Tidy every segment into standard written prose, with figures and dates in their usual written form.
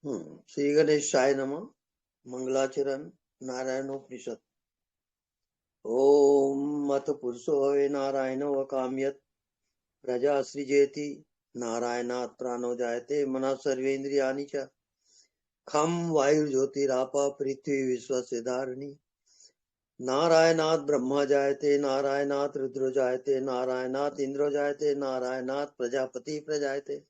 श्री गणेशाय नमः। मंगलाचरण नारायणोपनिषद। ओम मत पुरुषो हवे नारायणो वकाम्यत् प्रजा सृजेति नारायणात् प्राणो जायते मनः सर्वेन्द्रियाणि च खम वायुर्ज्योतिरापः पृथ्वी विश्वस्य धारिणी नारायणात् ब्रह्मा जायते नारायणात् रुद्रो जायते नारायणात् इंद्रो जायते नारायणात् प्रजापति प्रजायते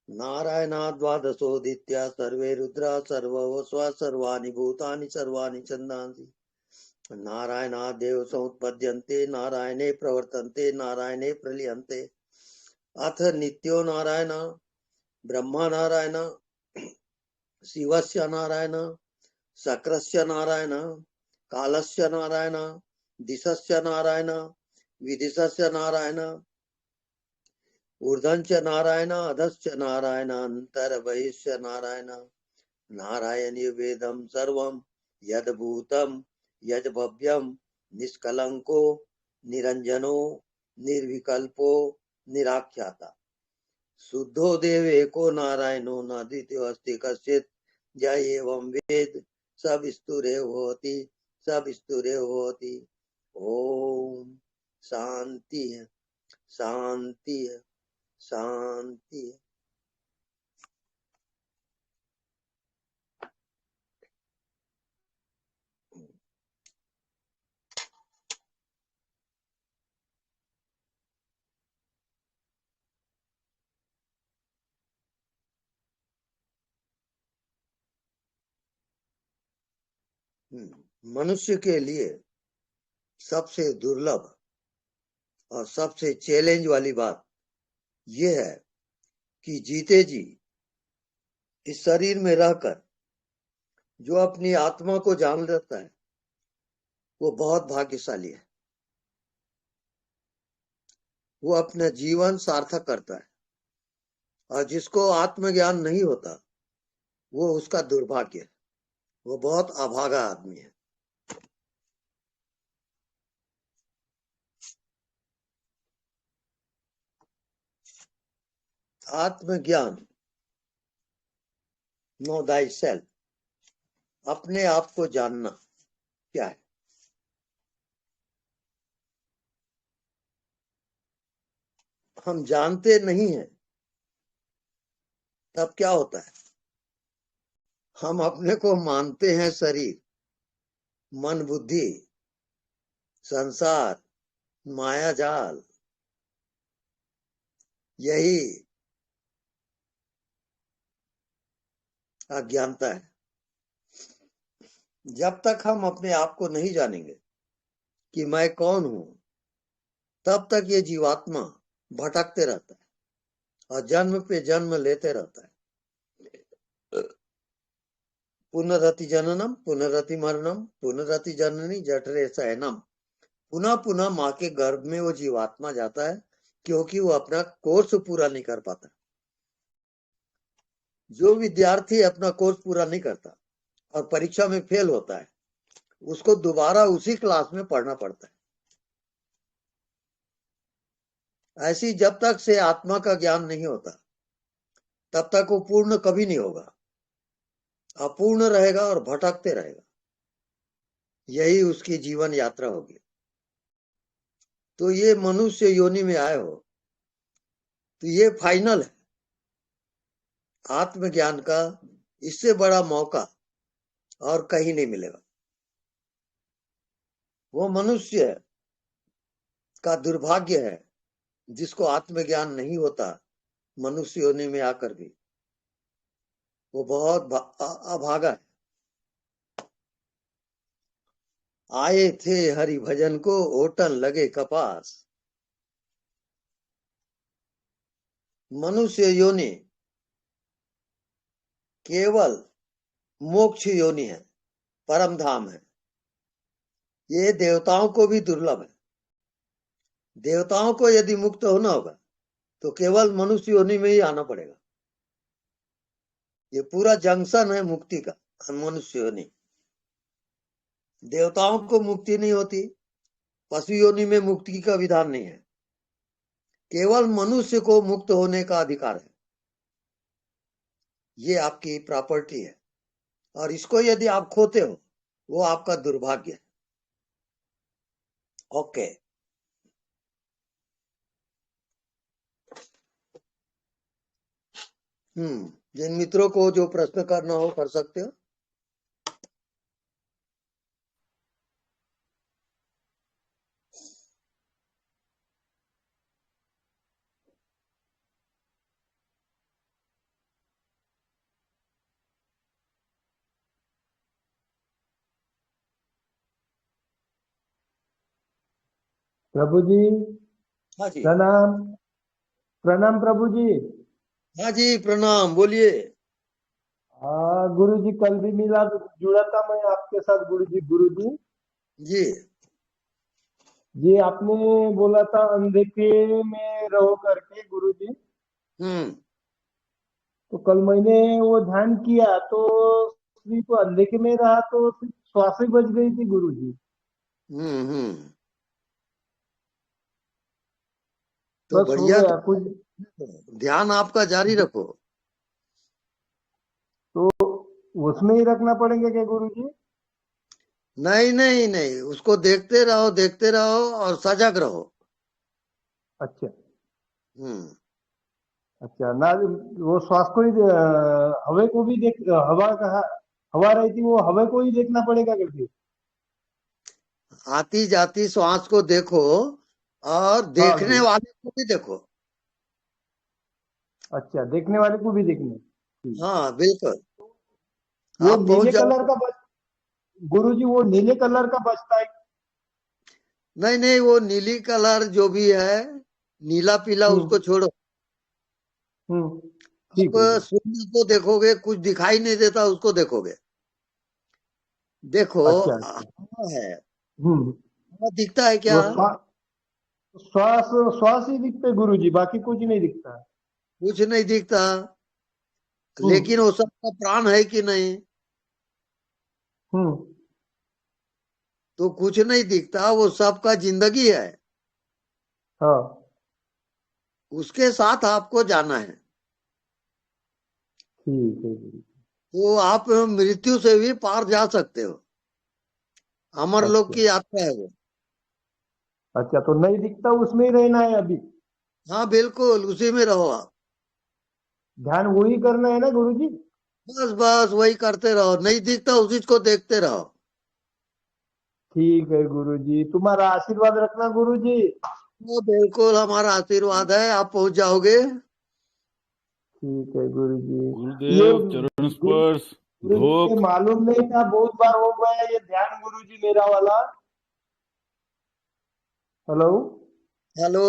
नारायणात् द्वादशोदित्या सर्वे रुद्रा सर्वस्वा सर्वाणि भूतानि सर्वाणि छन्दांसि नारायणात् देव समुत्पद्यन्ते नारायणे प्रवर्तन्ते नारायणे प्रलीयन्ते अथ नित्यो नारायण ब्रह्मा नारायण शिवस्य नारायण शक्रस्य नारायण कालस्य नारायण दिशस्य नारायण विदिशस्य नारायण ऊर्ध्वञ्च नारायण अधश्च नारायण अन्तर्बहिश्च नारायण नारायणीय वेदं सर्वं यद्भूतं यद्भव्यं निष्कलंको निरंजनो निर्विकल्पो निराख्याता शुद्धो देव एको नारायणो न द्वितीयो अस्ति कश्चित् य एवं वेद स विस्तुरेव होति स विस्तुरेव होति। ओम शांति शांति शांति। मनुष्य के लिए सबसे दुर्लभ और सबसे चैलेंज वाली बात यह है कि जीते जी इस शरीर में रहकर जो अपनी आत्मा को जान लेता है वो बहुत भाग्यशाली है। वो अपना जीवन सार्थक करता है और जिसको आत्मज्ञान नहीं होता वो उसका दुर्भाग्य है, वो बहुत अभागा आदमी है। आत्मज्ञान नो दाई सेल्फ, अपने आप को जानना क्या है। हम जानते नहीं हैं तब क्या होता है, हम अपने को मानते हैं शरीर, मन, बुद्धि, संसार, माया जाल। यही अज्ञानता है। जब तक हम अपने आप को नहीं जानेंगे कि मैं कौन हूं, तब तक ये जीवात्मा भटकते रहता है और जन्म पे जन्म लेते रहता है। पुनरति जननम पुनरति मरणम पुनरति जननी जठरे शयनम। पुनः पुनः माँ के गर्भ में वो जीवात्मा जाता है क्योंकि वो अपना कोर्स पूरा नहीं कर पाता। जो विद्यार्थी अपना कोर्स पूरा नहीं करता और परीक्षा में फेल होता है, उसको दोबारा उसी क्लास में पढ़ना पड़ता है। ऐसी जब तक से आत्मा का ज्ञान नहीं होता तब तक वो पूर्ण कभी नहीं होगा, अपूर्ण रहेगा और भटकते रहेगा। यही उसकी जीवन यात्रा होगी। तो ये मनुष्य योनि में आए हो तो ये फाइनल है। आत्मज्ञान का इससे बड़ा मौका और कहीं नहीं मिलेगा। वो मनुष्य का दुर्भाग्य है जिसको आत्मज्ञान नहीं होता मनुष्य योनि में आकर भी। वो बहुत अभागा है। आए थे हरि भजन को ओटन लगे कपास। मनुष्य योनि केवल मोक्ष योनि है, परम धाम है। ये देवताओं को भी दुर्लभ है। देवताओं को यदि मुक्त होना होगा तो केवल मनुष्य योनि में ही आना पड़ेगा। ये पूरा जंक्शन है मुक्ति का, मनुष्य योनि। देवताओं को मुक्ति नहीं होती, पशु योनि में मुक्ति का विधान नहीं है। केवल मनुष्य को मुक्त होने का अधिकार है। ये आपकी प्रॉपर्टी है, और इसको यदि आप खोते हो वो आपका दुर्भाग्य है। ओके। जिन मित्रों को जो प्रश्न करना हो कर सकते हो। प्रभु जी हाँ जी। प्रणाम। प्रणाम प्रभु जी। हाँ जी, प्रणाम, बोलिए। हाँ गुरु जी, कल भी मिला जुड़ा था मैं आपके साथ गुरु जी। गुरु जी जी। जी, आपने बोला था अंधेरे में रहो करके गुरु जी। हम्म तो कल मैंने वो ध्यान किया तो सिर्फ अंधेरे में रहा तो सिर्फ श्वास ही बच गई थी गुरु जी। हम्म। तो बस हो बढ़िया। गया तो कुछ। ध्यान आपका जारी रखो। तो उसमें ही रखना पड़ेगा क्या गुरु जी? नहीं नहीं नहीं, उसको देखते रहो और सजग रहो। अच्छा हम्म अच्छा ना, वो श्वास को ही हवा को भी देख, हवा का, हवा रहती वो हवा को ही देखना पड़ेगा करके। आती जाती श्वास को देखो, और हाँ देखने गुरु। वाले को भी देखो। अच्छा, देखने वाले को भी देखने। ठीक। हाँ बिल्कुल। वो आप पहुंच नीले कलर जाओ। का बच गुरु जी, वो नीले कलर का बचता है। नहीं नहीं, वो नीली कलर जो भी है, नीला पीला, उसको हम्म छोड़ो। हम्म। अब ठीक है गुरु। सूर्य को देखोगे, कुछ दिखाई नहीं देता, उसको देखोगे। देखो। अच्छा अच्छा। हवा है। हम्म। हवा दिखता है क्या? वो श्वास श्वास ही दिखते गुरु जी, बाकी कुछ नहीं दिखता। कुछ नहीं दिखता। लेकिन हम्म वो सबका प्राण है कि नहीं? हम्म। तो कुछ नहीं दिखता, वो सबका जिंदगी है। हाँ उसके साथ आपको जाना है। ठीक है गुरु। तो आप मृत्यु से भी पार जा सकते हो। अमर लोक अच्छा की यात्रा है वो। अच्छा, तो नहीं दिखता उसमें ही रहना है अभी? हाँ बिल्कुल, उसी में रहो आप। ध्यान वही करना है ना गुरु जी? बस बस वही करते रहो, नहीं दिखता उसी को देखते रहो। ठीक है गुरु जी, तुम्हारा आशीर्वाद रखना गुरु जी। वो बिल्कुल हमारा आशीर्वाद है, आप पहुंच जाओगे। ठीक है गुरु जी। ये गुरुदेव चरण स्पर्श गुरु जी, ये धोक। मालूम नहीं था, बहुत बार हो गया ये ध्यान गुरु जी मेरा वाला। हेलो। हेलो।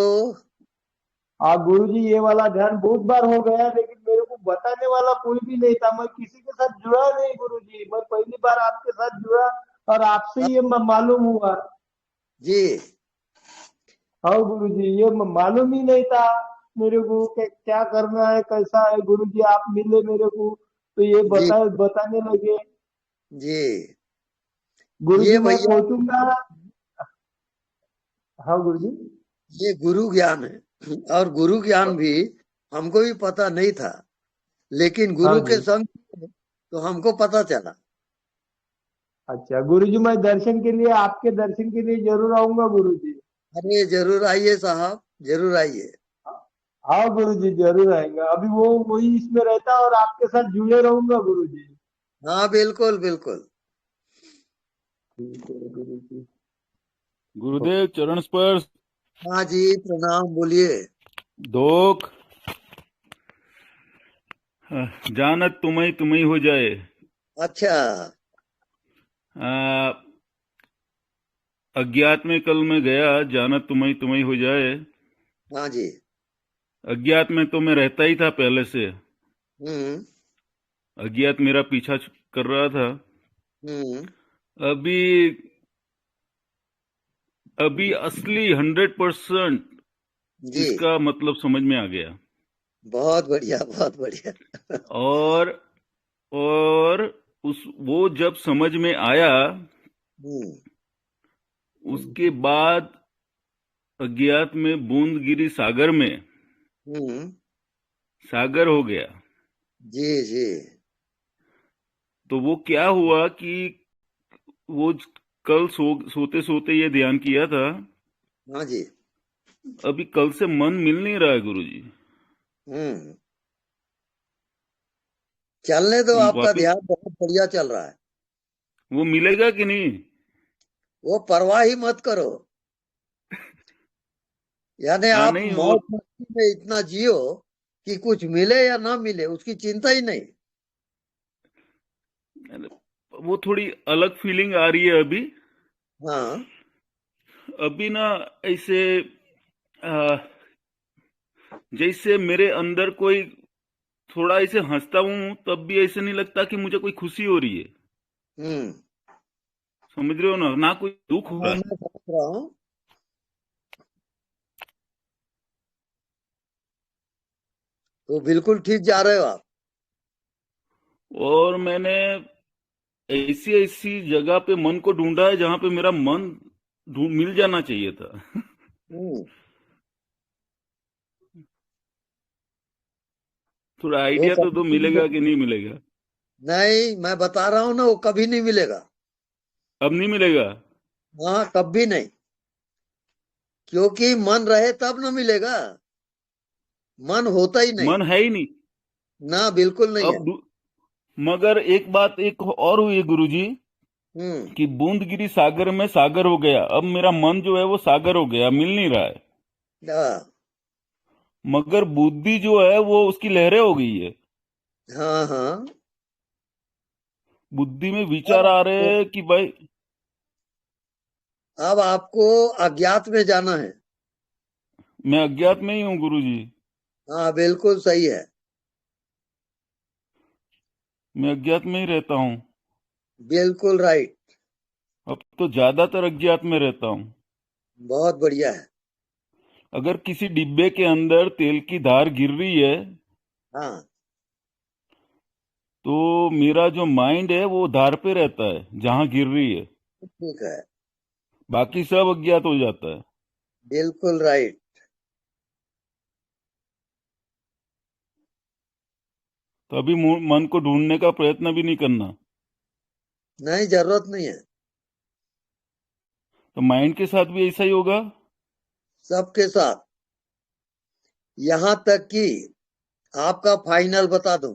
हाँ गुरु जी, ये वाला ध्यान बहुत बार हो गया, लेकिन मेरे को बताने वाला कोई भी नहीं था। मैं किसी के साथ जुड़ा नहीं गुरु जी, मैं पहली बार आपके साथ जुड़ा और आपसे ही ये मालूम हुआ। जी। हाँ गुरु जी, ये मालूम ही नहीं था मेरे को कि क्या करना है कैसा है। गुरु जी आप मिले मेरे को तो ये जी। बताने लगे। जी। गुरु ये जी मैं भैया, पहुंचूंगा। हाँ गुरु जी। ये गुरु ज्ञान है, और गुरु ज्ञान भी हमको भी पता नहीं था, लेकिन हाँ गुरु जी। के संग तो हमको पता चला। अच्छा गुरु जी, मैं दर्शन के लिए, आपके दर्शन के लिए जरूर आऊंगा गुरु जी। अरे जरूर आइए साहब, जरूर आइए। हाँ गुरु जी जरूर आएंगे। अभी वो वही इसमें रहता है और आपके साथ जुड़े रहूंगा गुरु जी। हाँ बिल्कुल बिल्कुल। ठीक है गुरु जी। गुरुदेव चरण स्पर्श हाँ जी, प्रणाम, बोलिए। धोक। जानत तुम्हें तुम्हें हो जाए। अच्छा। आ, अज्ञात में कल मैं गया, जानत तुम्हें तुम्हें हो जाए। हाँ जी। अज्ञात में तो मैं रहता ही था पहले से। हम्म अज्ञात मेरा पीछा कर रहा था। हम्म। अभी अभी असली 100% जी। इसका मतलब समझ में आ गया। बहुत बढ़िया, बहुत बढ़िया। और और उस वो जब समझ में आया, हम्म उसके बाद अज्ञात में बूंद गिरी सागर में, हम्म। सागर हो गया। जी जी। तो वो क्या हुआ कि वो कल सोते सोते ये ध्यान किया था। हाँ जी। अभी कल से मन मिल नहीं रहा है गुरुजी। हम्म। चलने दो, आपका वापिस ध्यान बहुत बढ़िया चल रहा है। वो मिलेगा कि नहीं? वो परवाह ही मत करो। यानी हाँ, आप नहीं वो मौज मस्ती में इतना जियो कि कुछ मिले या ना मिले उसकी चिंता ही नहीं। वो थोड़ी अलग फीलिंग आ रही है अभी। हाँ। अभी ना ऐसे आ, जैसे मेरे अंदर कोई थोड़ा ऐसे हंसता हूं तब भी ऐसे नहीं लगता कि मुझे कोई खुशी हो रही है। हम्म। समझ रहे हो ना, ना कोई दुख हो रहा हाँ, है। मैं समझ रहा हूँ। तो बिल्कुल ठीक जा रहे हो आप। और मैंने ऐसी ऐसी जगह पे मन को ढूंढा है जहां पे मेरा मन ढूंढ मिल जाना चाहिए था। हम्म। थोड़ा वो आइडिया तो कभी दो, नहीं मिलेगा कि मिलेगा। नहीं मिलेगा? नहीं, मैं बता रहा हूँ ना, वो कभी नहीं मिलेगा। अब नहीं मिलेगा। हाँ, कभी नहीं। क्योंकि मन रहे तब ना मिलेगा। मन होता ही नहीं। मन है ही नहीं। ना, बिल्कुल नहीं है। अब मगर एक बात एक और हुई गुरुजी, हम्म। कि बूंद गिरी सागर में सागर हो गया। अब मेरा मन जो है वो सागर हो गया, मिल नहीं रहा है। हाँ मगर बुद्धि जो है वो उसकी लहरें हो गई है। हाँ हाँ। बुद्धि में अब विचार आ रहे आपको हैं कि भाई अब आपको अज्ञात में जाना है। मैं अज्ञात में ही हूँ गुरुजी। हाँ, बिल्कुल सही है। मैं अज्ञात में ही रहता हूँ। बिल्कुल राइट। अब तो ज्यादातर अज्ञात में रहता हूँ। बहुत बढ़िया है। अगर किसी डिब्बे के अंदर तेल की धार गिर रही है हाँ। तो मेरा जो माइंड है वो धार पे रहता है जहां गिर रही है। ठीक है। बाकी सब अज्ञात हो जाता है। बिल्कुल राइट। तो अभी मन को ढूंढने का प्रयत्न भी नहीं करना। नहीं, जरूरत नहीं है। तो माइंड के साथ भी ऐसा ही होगा। सबके साथ। यहाँ तक कि आपका फाइनल बता दूं,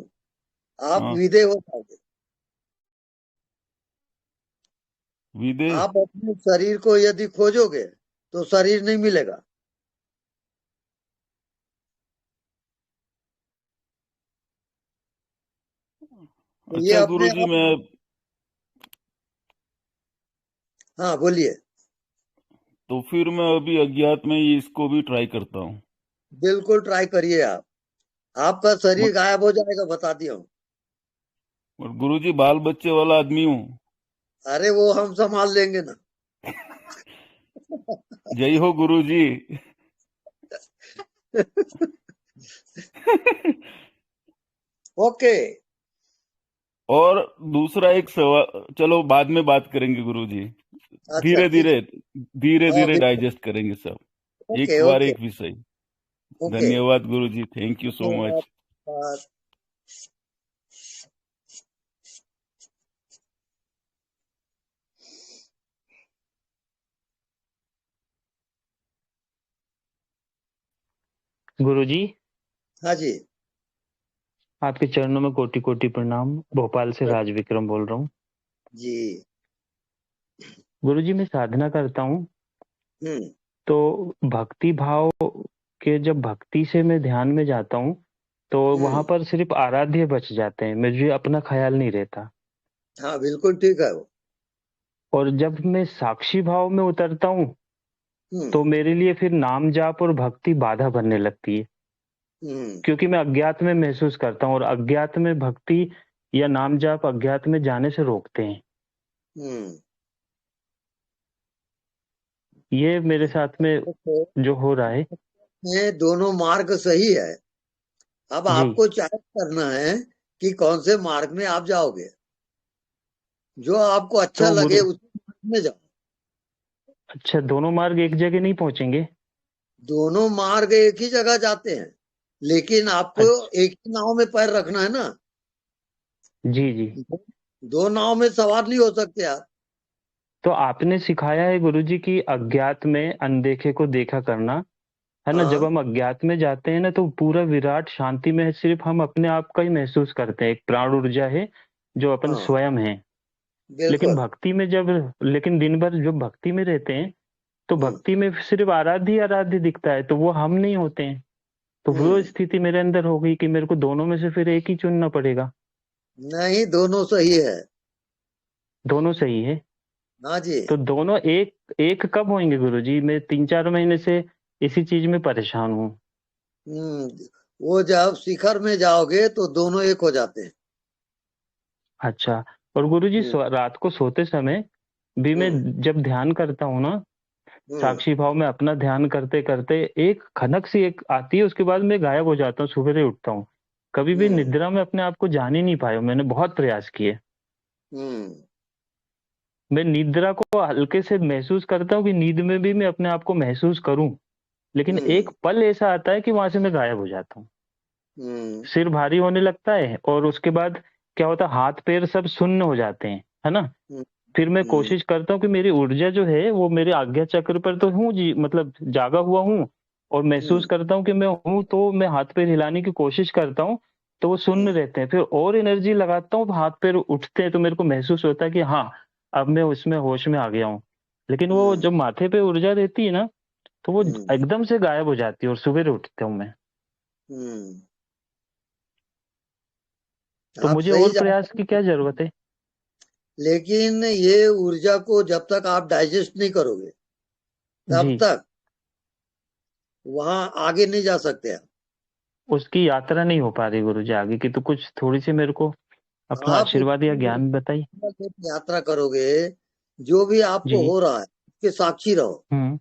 आप हाँ, विदे हो जाओगे। विदे। आप अपने शरीर को यदि खोजोगे तो शरीर नहीं मिलेगा। तो ये अच्छा अपने गुरुजी, आप। मैं हाँ, बोलिए। तो फिर मैं अभी अज्ञात में ही इसको भी ट्राई करता हूँ। बिल्कुल ट्राई करिए आप। आपका शरीर गायब हो जाएगा, बता दिया हूँ। और गुरुजी बाल बच्चे वाला आदमी हूँ। अरे, वो हम संभाल लेंगे ना। जय हो गुरुजी। ओके। और दूसरा एक सवाल, चलो बाद में बात करेंगे गुरुजी। अच्छा, धीरे ठीक धीरे धीरे है। धीरे डाइजेस्ट करेंगे सब। ओके एक बार ओके एक विषय। ओके। धन्यवाद गुरुजी, थैंक यू सो मच। धन्यवाद। गुरुजी, हाँ जी। आपके चरणों में कोटि कोटि प्रणाम। भोपाल से राज विक्रम बोल रहा हूँ। जी। गुरुजी, मैं साधना करता हूँ, हम्म तो भक्ति भाव के जब भक्ति से मैं ध्यान में जाता हूँ तो वहां हम्म। पर सिर्फ आराध्य बच जाते हैं, मुझे अपना ख्याल नहीं रहता। हाँ, बिल्कुल ठीक है वो। और जब मैं साक्षी भाव में उतरता हूँ हम्म तो मेरे लिए फिर नाम जाप और भक्ति बाधा बनने लगती है, हम्म क्योंकि मैं अज्ञात में महसूस करता हूँ और अज्ञात में भक्ति या नाम जाप अज्ञात में जाने से रोकते हैं। हम्म। ये मेरे साथ में तो जो हो रहा है। ये दोनों मार्ग सही है। अब जी। आपको चॉइस करना है कि कौन से मार्ग में आप जाओगे। जो आपको अच्छा तो लगे गुरु, उस मार्ग में जाओ। अच्छा, दोनों मार्ग एक जगह नहीं पहुंचेंगे? दोनों मार्ग एक ही जगह जाते हैं, लेकिन आपको अच्छा। एक ही नाव में पैर रखना है ना। जी जी। दो नाव में सवार नहीं हो सकते आप। तो आपने सिखाया है गुरुजी कि अज्ञात में अनदेखे को देखा करना, है ना। जब हाँ हम अज्ञात में जाते हैं ना तो पूरा विराट शांति में सिर्फ हम अपने आप का ही महसूस करते हैं, एक प्राण ऊर्जा है जो अपन हाँ स्वयं है। लेकिन बिल्कुल। भक्ति में लेकिन दिन भर जब भक्ति में रहते हैं तो हम्म भक्ति में सिर्फ आराध्य ही आराध्य दिखता है, तो वो हम नहीं होते हैं। तो वो हम्म स्थिति मेरे अंदर हो गई कि मेरे को दोनों में से फिर एक ही चुनना पड़ेगा। नहीं, दोनों सही है। दोनों सही है। हाँ जी। तो दोनों एक एक कब होंगे गुरुजी? मैं 3-4 महीने से इसी चीज में परेशान हूँ। वो जब शिखर में जाओगे तो दोनों एक हो जाते हैं। अच्छा। और गुरुजी हम्म रात को सोते समय भी मैं हम्म जब ध्यान करता हूँ ना, हम्म साक्षी भाव में अपना ध्यान करते करते एक खनक सी एक आती है, उसके बाद मैं गायब हो जाता हूँ, सुबह उठता हूँ। कभी भी हम्म निद्रा में अपने आप को जान ही नहीं पाया, मैंने बहुत प्रयास किए। हम्म मैं निद्रा को हल्के से महसूस करता हूँ कि नींद में भी मैं अपने आप को महसूस करूं, लेकिन एक हम्म पल ऐसा आता है कि वहां से मैं गायब हो जाता हूँ। हम्म सिर भारी होने लगता है और उसके बाद क्या होता है, हाथ पैर सब सुन्न हो जाते हैं, है ना। हम्म फिर मैं हम्म कोशिश करता हूँ कि मेरी ऊर्जा जो है वो मेरे आज्ञा चक्र पर तो हूँ जी, मतलब जागा हुआ हूँ, और महसूस हम्म करता हूँ कि मैं हूँ, तो मैं हाथ पैर हिलाने की कोशिश करता हूँ तो वो सुन्न हम्म रहते हैं। फिर और एनर्जी लगाता हूँ, हाथ पैर उठते हैं, तो मेरे को महसूस होता है कि हाँ अब मैं उसमें होश में आ गया हूँ। लेकिन वो हम्म जब माथे पे ऊर्जा रहती है ना तो वो हम्म एकदम से गायब हो जाती है और सुबह उठता हूँ मैं। हम्म। तो आप मुझे सही और जा प्रयास रहे की हैं, क्या जरूरत है? लेकिन ये ऊर्जा को जब तक आप डाइजेस्ट नहीं करोगे तब जी। तक वहां आगे नहीं जा सकते आप। उसकी यात्रा नहीं हो पा रही गुरु जी आगे की, तो कुछ थोड़ी सी मेरे को अपना आप आशीर्वाद या ज्ञान बताइए। यात्रा करोगे, जो भी आपको जी। हो रहा है उसके साक्षी रहो। हम्म।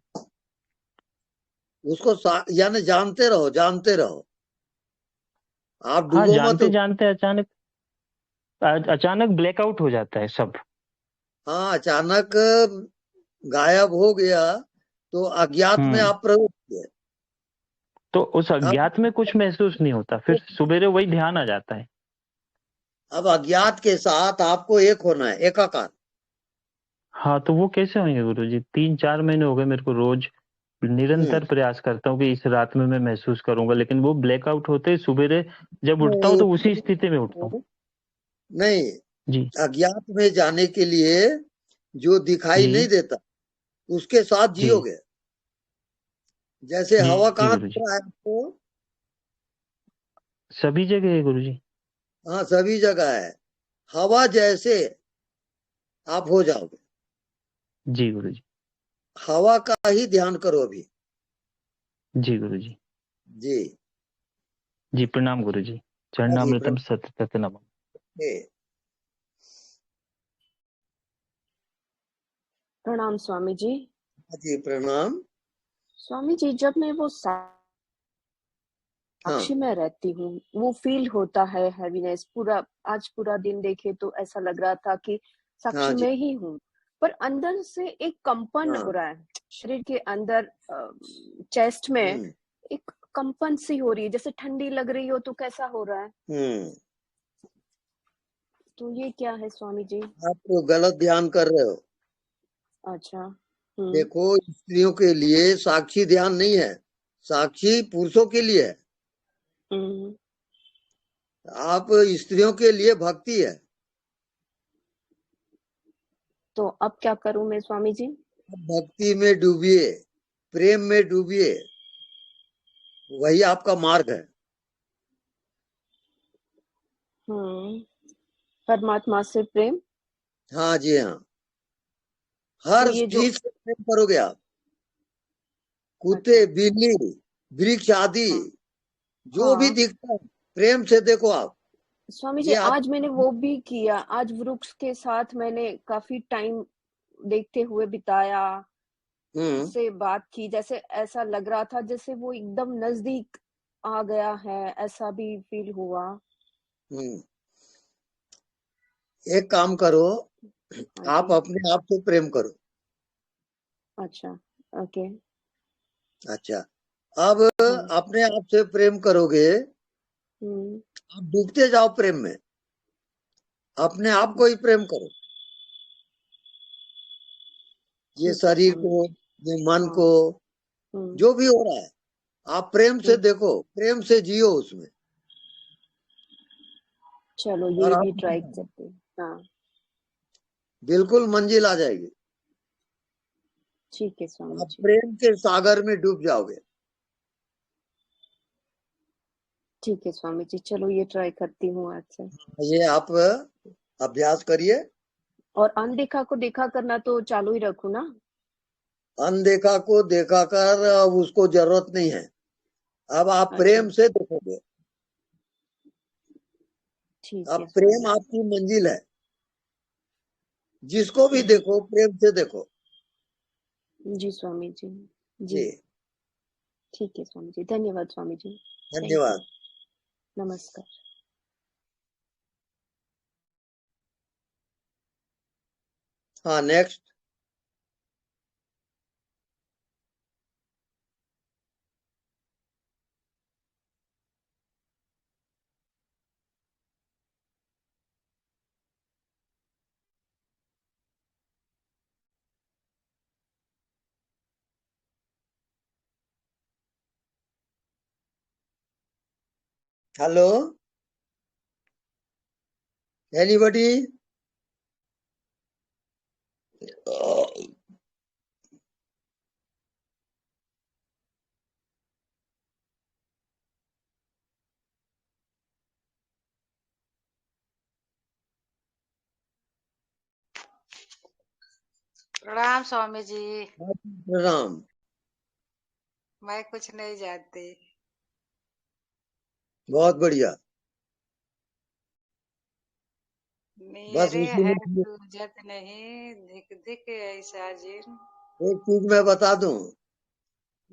उसको यानी जानते रहो, जानते रहो। आप हाँ, डूबो मत जानते उसमें। जानते अचानक अचानक ब्लैकआउट हो जाता है सब। हाँ, अचानक गायब हो गया तो अज्ञात में हम्म। आप प्रवेश किए। तो उस अब अज्ञात में कुछ महसूस नहीं होता, फिर सुबेरे वही ध्यान आ जाता है। अब अज्ञात के साथ आपको एक होना है, एकाकार। हाँ, तो वो कैसे होंगे गुरु जी? 3-4 महीने हो गए मेरे को, रोज हम्म निरंतर प्रयास करता हूँ कि इस रात में मैं महसूस करूंगा, लेकिन वो ब्लैकआउट होते ही सुबेरे जब उठता हूँ नहीं तो उसी स्थिति में उठता हूँ। नहीं, जी अज्ञात में जाने के लिए जो दिखाई नहीं जी देता उसके साथ जी जियोगे। जैसे जी हवा जी कहाँ गुरु दिख जी। रहा है आपको? सभी जगह है गुरु जी। हाँ, सभी जगह है। हवा जैसे आप हो जाओगे। जी गुरु जी। हवा का ही ध्यान करो अभी। जी गुरु जी। जी। जी प्रणाम गुरु जी। हाँ जी, चरणामृतम सत सत नमः। प्रणाम स्वामी जी। हाँ जी, प्रणाम। स्वामी जी, जब मैं वो हाँ साक्षी में रहती हूँ, वो फील होता है हैवीनेस पूरा। आज पूरा दिन देखे तो ऐसा लग रहा था कि हाँ साक्षी जी। में ही हूँ, पर अंदर से एक कंपन हाँ। हो रहा है। शरीर के अंदर चेस्ट में हम्म एक कंपन सी हो रही है, जैसे ठंडी लग रही हो तो कैसा हो रहा है। हम्म। तो ये क्या है स्वामी जी? आप तो गलत ध्यान कर रहे हो। अच्छा। देखो, स्त्रियों के लिए साक्षी ध्यान नहीं है, साक्षी पुरुषों के लिए है। हम्म। आप स्त्रियों के लिए भक्ति है। तो अब क्या करूं मैं स्वामी जी? भक्ति में डूबिए, प्रेम में डूबिए, वही आपका मार्ग है। परमात्मा से प्रेम। हाँ जी, हाँ। तो हर ये जो चीज से प्रेम करोगे आप। कुत्ते, अच्छा। बिल्ली, वृक्ष आदि हाँ जो भी हाँ दिखता है, प्रेम से देखो आप। स्वामी जी, ये आप। आज मैंने वो भी किया। आज वृक्ष के साथ मैंने काफी टाइम देखते हुए बिताया, हम्म उससे बात की। जैसे ऐसा लग रहा था जैसे वो एकदम नजदीक आ गया है, ऐसा भी फील हुआ। हम्म। एक काम करो, हाँ आप जी। अपने आप से प्रेम करो। अच्छा। ओके। अच्छा, अब हाँ। अपने आप से प्रेम करोगे, हम्म। आप डूबते जाओ प्रेम में। अपने आप को ही प्रेम करो, ये ठीक है शरीर स्वामी को, जी। ये मन हाँ। को, हम्म जो भी हो रहा है आप प्रेम से हम्म, देखो, प्रेम से जियो उसमें, चलो और ये आप भी ट्राई करते हैं। हाँ बिल्कुल मंजिल आ जाएगी। ठीक है स्वामी आप जी। प्रेम के सागर में डूब जाओगे। ठीक है स्वामी जी, चलो ये ट्राई करती हूँ आज से। ये आप अभ्यास करिए। और अनदेखा को देखा करना तो चालू ही रखूं ना? अनदेखा को देखा कर अब उसको जरूरत नहीं है, अब आप अच्छा प्रेम से देखोगे। ठीक अब है प्रेम स्वामी जी। आपकी मंजिल है, जिसको भी हम्म, देखो प्रेम से देखो। जी स्वामी जी। जी जी ठीक है स्वामी जी, धन्यवाद स्वामी जी। Thank you. धन्यवाद। नमस्कार। हाँ नेक्स्ट। Hello, anybody? प्रणाम स्वामी जी। प्रणाम। मैं कुछ नहीं जानती। बहुत बढ़िया। बस मेरे उसी है में सूझत नहीं, धिक धिक ऐसा जिन। एक चीज मैं बता दूं,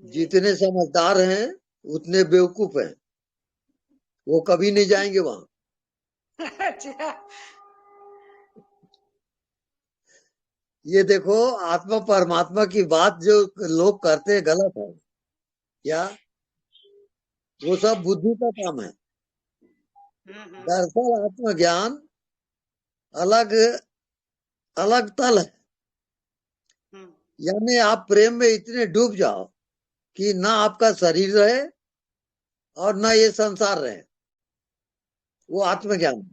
जी। जितने समझदार हैं उतने बेवकूफ हैं, वो कभी नहीं जाएंगे वहां। अच्छा। ये देखो, आत्मा परमात्मा की बात जो लोग करते हैं गलत है क्या? वो सब बुद्धि का काम है। हम्म। दरअसल आत्मज्ञान अलग अलग तल है। हम्म, यानी आप प्रेम में इतने डूब जाओ कि ना आपका शरीर रहे और ना ये संसार रहे, वो आत्मज्ञान है।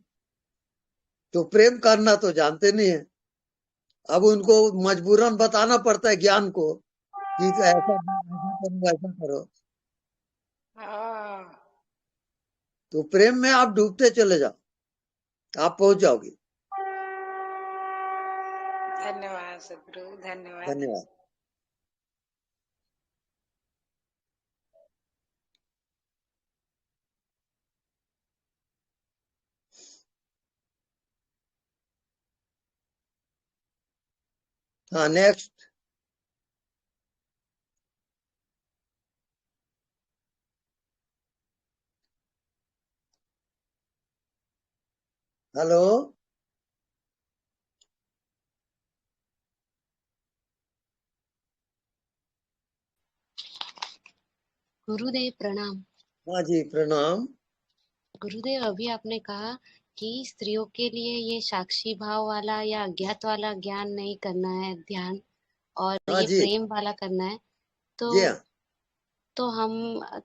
तो प्रेम करना तो जानते नहीं है, अब उनको मजबूरन बताना पड़ता है ज्ञान को कि ऐसा करो ऐसा करो। हाँ। तो प्रेम में आप डूबते चले जाओ, आप पहुंच जाओगे। धन्यवाद सदगुरु, धन्यवाद। धन्यवाद। हाँ नेक्स्ट। हेलो, गुरुदेव प्रणाम। हाँ जी प्रणाम। गुरुदेव अभी आपने कहा कि स्त्रियों के लिए ये साक्षी भाव वाला या अज्ञात वाला ज्ञान नहीं करना है ध्यान, और हाँ ये जी। प्रेम वाला करना है। तो जी हाँ, तो हम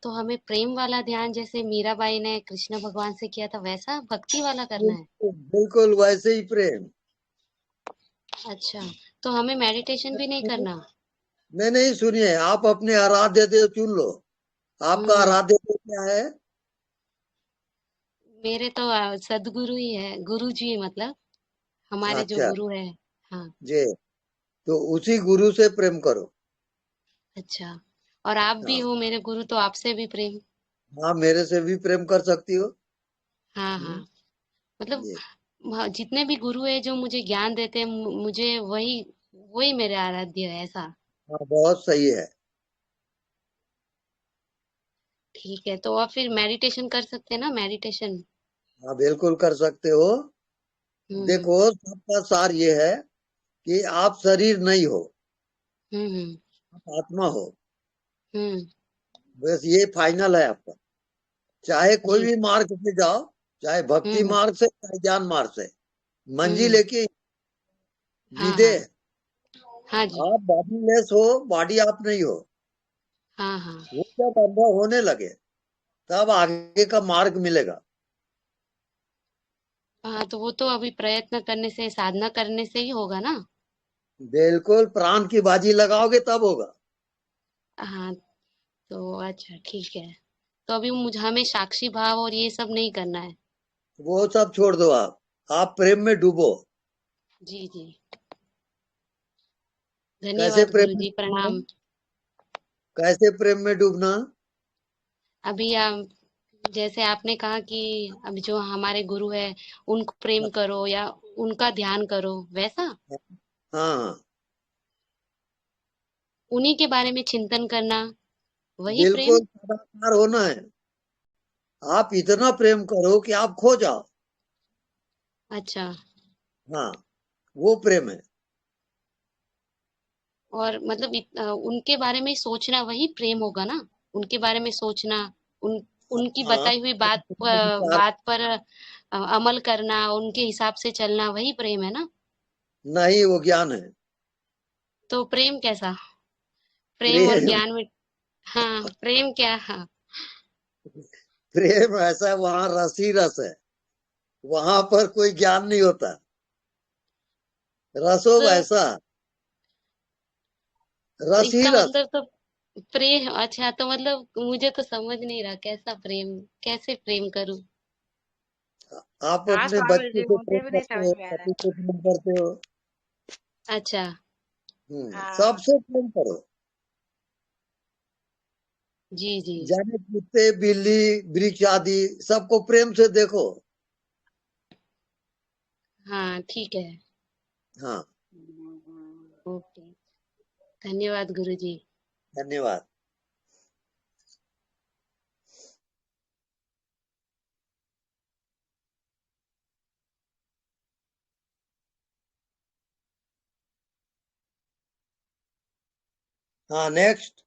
तो हमें प्रेम वाला ध्यान जैसे मीराबाई ने कृष्ण भगवान से किया था वैसा भक्ति वाला करना है। बिल्कुल वैसे ही प्रेम। अच्छा, तो हमें मेडिटेशन भी नहीं करना? नहीं नहीं, सुनिए, आप अपने आराध्य देव चुन लो। आपका हम्म, आराध्य देव क्या है? मेरे तो सदगुरु ही है, गुरु जी मतलब हमारे जो अच्छा गुरु है। हाँ। जी, तो उसी गुरु से प्रेम करो। अच्छा, और आप भी हाँ हो मेरे गुरु तो आपसे भी प्रेम। हाँ, मेरे से भी प्रेम कर सकती हो। हाँ हाँ, मतलब जी हाँ, जितने भी गुरु है जो मुझे ज्ञान देते हैं मुझे वही वही मेरे आराध्य है ऐसा। हाँ, बहुत सही है। ठीक है, तो आप फिर मेडिटेशन कर सकते हैं ना, मेडिटेशन? हाँ बिल्कुल कर सकते हो। हम्म देखो, सबका सार ये है कि आप शरीर नहीं हो, हम्म आप आत्मा हो। हम्म बस ये फाइनल है आपका। चाहे कोई जी। भी मार्ग से जाओ, चाहे भक्ति हम्म मार्ग से चाहे ज्ञान मार्ग से, मंजी हम्म। लेके हाँ विदे, हाँ जी। आप बॉडीलेस हो, बॉडी आप नहीं हो। हाँ हाँ वो जब अनुभव होने लगे तब आगे का मार्ग मिलेगा। हाँ, तो वो तो अभी प्रयत्न करने से, साधना करने से ही होगा ना। बिल्कुल, प्राण की बाजी लगाओगे तब होगा। हाँ, तो अच्छा ठीक है। तो अभी मुझे हमें साक्षी भाव और ये सब नहीं करना है। वो सब छोड़ दो, आप प्रेम में डूबो। जी जी। कैसे धन्यवाद प्रेम में गुरुजी, डूबना? प्रणाम। कैसे प्रेम में डूबना? अभी जैसे आपने कहा कि अभी जो हमारे गुरु है उनको प्रेम करो या उनका ध्यान करो, वैसा हाँ, उन्हीं के बारे में चिंतन करना, वही बिल्कुल प्रेम। सदाचार होना है। आप इतना प्रेम करो कि आप खो जाओ। अच्छा। हाँ, वो प्रेम है। और मतलब उनके बारे में सोचना वही प्रेम होगा ना। उनके बारे में सोचना, उनकी हाँ, बताई हुई बात पर अमल करना, उनके हिसाब से चलना, वही प्रेम है ना। नहीं, वो ज्ञान है। तो प्रेम कैसा? प्रेम और प्रेम ज्ञान में। हाँ, प्रेम क्या? हाँ। प्रेम ऐसा, वहां रस ही रस है। वहां पर कोई ज्ञान नहीं होता। रसो तो वैसा, रस ही इसका रस। मतलब तो प्रेम, अच्छा, तो मतलब मुझे तो समझ नहीं रहा कैसा प्रेम, कैसे प्रेम करूं। आप हाँ अपने स्वामी बच्चे जी, से मुझे प्रेम भी नहीं करते समझ हो, में आ रहा पति से प्रेम करते हो। अच्छा। हाँ। सबसे प्रेम करो। जी जी। जाने कुत्ते, बिल्ली, वृक्ष आदि सबको प्रेम से देखो। हाँ ठीक है। हाँ, ओके। धन्यवाद गुरुजी। धन्यवाद। हाँ, नेक्स्ट।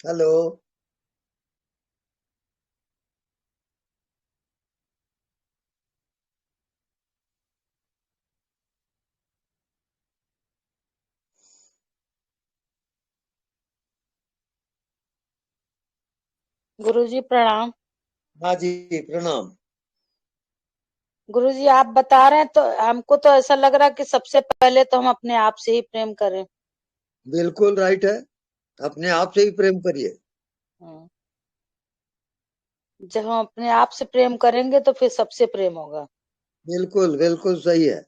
हेलो। गुरुजी प्रणाम। हाँ जी, प्रणाम। गुरुजी आप बता रहे हैं तो हमको तो ऐसा लग रहा है कि सबसे पहले तो हम अपने आप से ही प्रेम करें। बिल्कुल राइट है। अपने आप से ही प्रेम करिए। हम्म। जब हम अपने आप से प्रेम करेंगे तो फिर सबसे प्रेम होगा। बिल्कुल बिल्कुल सही है।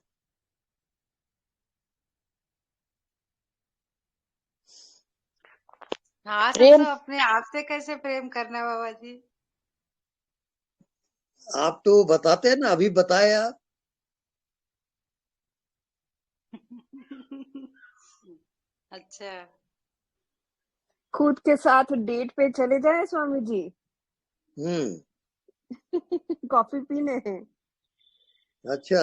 हाँ तो प्रेम अपने आप से कैसे प्रेम करना बाबा जी? आप तो बताते हैं ना, अभी बताए आप। अच्छा। खुद के साथ डेट पे चले जाए स्वामी जी। हम्म। कॉफी पीने हैं। अच्छा।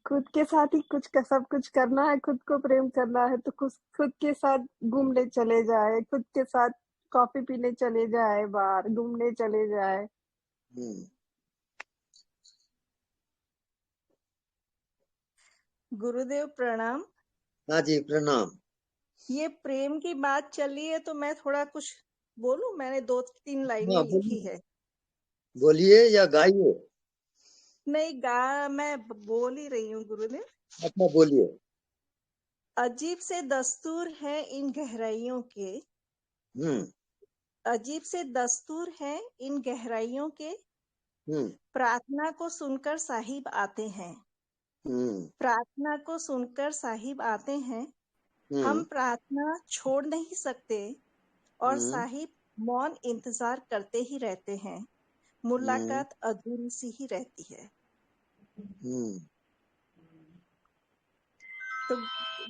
खुद के साथ ही सब कुछ करना है, खुद को प्रेम करना है तो खुद के साथ घूमने चले जाए, खुद के साथ कॉफी पीने चले जाए, बाहर घूमने चले जाए। हम्म। गुरुदेव प्रणाम। हाँ जी, प्रणाम। ये प्रेम की बात चली है तो मैं थोड़ा कुछ बोलूं, मैंने 2-3 लाइनें हाँ, लिखी है। बोलिए या गाइए। नहीं गा, मैं बोल ही रही हूँ गुरुदेव। अच्छा, बोलिए। अजीब से दस्तूर है इन गहराइयों के, हम्म। अजीब से दस्तूर है इन गहराइयों के, हम्म। प्रार्थना को सुनकर साहिब आते हैं, हम्म। प्रार्थना को सुनकर साहिब आते हैं। हम हम्म। प्रार्थना छोड़ नहीं सकते और हम्म। साहिब मौन इंतजार करते ही रहते हैं। हम्म। मुलाकात अधूरी सी ही रहती है। हम्म। तो